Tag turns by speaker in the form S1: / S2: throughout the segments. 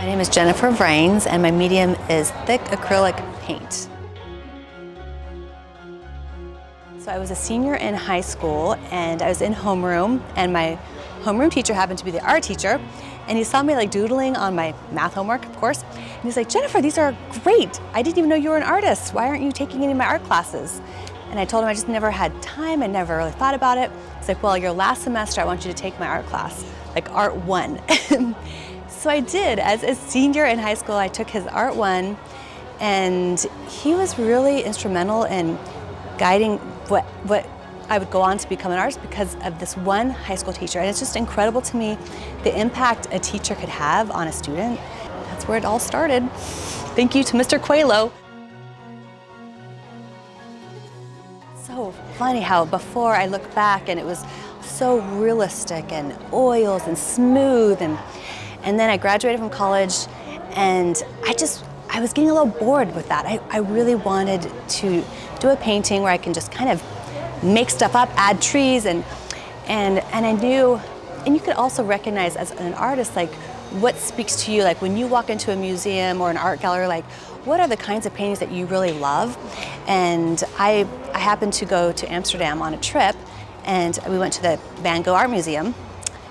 S1: My name is Jennifer Vranes, and my medium is thick acrylic paint. So I was a senior in high school, and I was in homeroom, and my homeroom teacher happened to be the art teacher, and he saw me like doodling on my math homework, of course, and he's like, "Jennifer, these are great. I didn't even know you were an artist. Why aren't you taking any of my art classes?" And I told him I just never had time. I never really thought about it. He's like, "Well, your last semester, I want you to take my art class, like Art 1. So I did. As a senior in high school, I took his Art 1, and he was really instrumental in guiding what I would go on to become an artist because of this one high school teacher. And it's just incredible to me the impact a teacher could have on a student. That's where it all started. Thank you to Mr. Coelho. So funny how before I look back and it was so realistic and oils and smooth, and then I graduated from college, and I was getting a little bored with that. I really wanted to do a painting where I can just kind of make stuff up, add trees, and I knew, and you could also recognize as an artist, like what speaks to you, like when you walk into a museum or an art gallery, like what are the kinds of paintings that you really love? And I happened to go to Amsterdam on a trip, and we went to the Van Gogh Art Museum,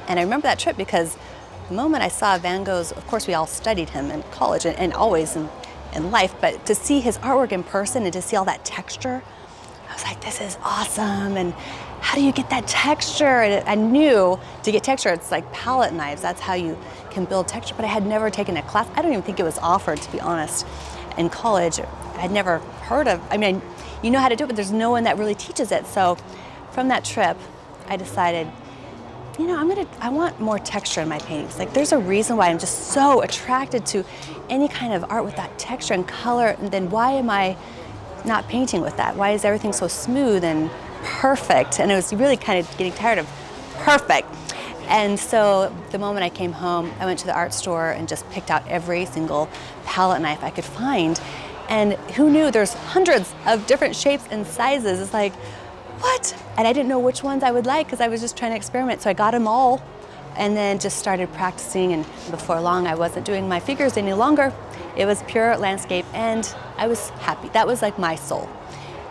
S1: and I remember that trip because the moment I saw Van Gogh's, of course we all studied him in college and always in life, but to see his artwork in person and to see all that texture, I was like, this is awesome, and how do you get that texture? And I knew to get texture, it's like palette knives, that's how you can build texture, but I had never taken a class. I don't even think it was offered, to be honest, in college. I'd never heard of, I mean, you know how to do it, but there's no one that really teaches it. So from that trip, I decided, you know, I want more texture in my paintings. Like there's a reason why I'm just so attracted to any kind of art with that texture and color, and then why am I not painting with that? Why is everything so smooth and perfect? And I was really kind of getting tired of perfect. And so the moment I came home, I went to the art store and just picked out every single palette knife I could find. And who knew there's hundreds of different shapes and sizes. It's like, what? And I didn't know which ones I would like because I was just trying to experiment. So I got them all and then just started practicing. And before long, I wasn't doing my figures any longer. It was pure landscape, and I was happy. That was like my soul.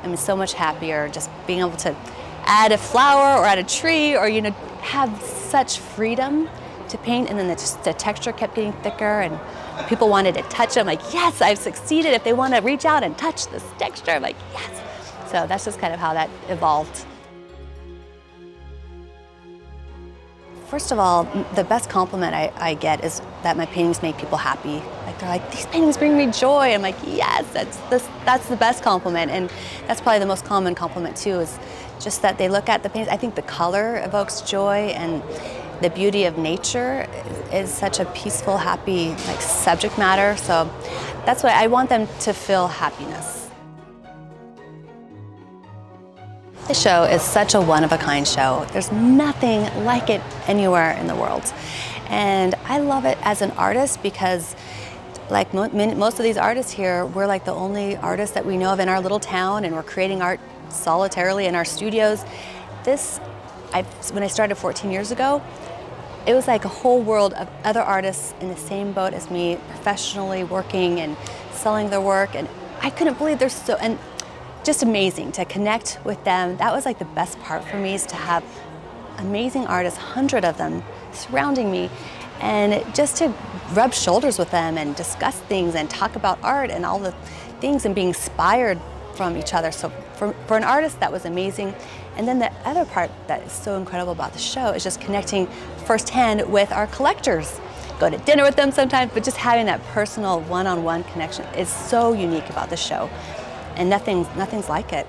S1: I mean, so much happier just being able to add a flower or add a tree, or, you know, have such freedom to paint. And then the texture kept getting thicker, and people wanted to touch it. I'm like, yes, I've succeeded. If they want to reach out and touch this texture, I'm like, yes. So that's just kind of how that evolved. First of all, the best compliment I get is that my paintings make people happy. Like they're like, these paintings bring me joy. I'm like, yes, that's the best compliment. And that's probably the most common compliment too, is just that they look at the paintings. I think the color evokes joy, and the beauty of nature is such a peaceful, happy like subject matter. So that's why I want them to feel happiness. The show is such a one-of-a-kind show. There's nothing like it anywhere in the world. And I love it as an artist because, like most of these artists here, we're like the only artists that we know of in our little town, and we're creating art solitarily in our studios. When I started 14 years ago, it was like a whole world of other artists in the same boat as me, professionally working and selling their work, and I couldn't believe and just amazing to connect with them. That was like the best part for me, is to have amazing artists, 100 of them, surrounding me, and just to rub shoulders with them and discuss things and talk about art and all the things and be inspired from each other. So for an artist, that was amazing. And then the other part that is so incredible about the show is just connecting firsthand with our collectors. Go to dinner with them sometimes, but just having that personal one-on-one connection is so unique about the show. And nothing's like it.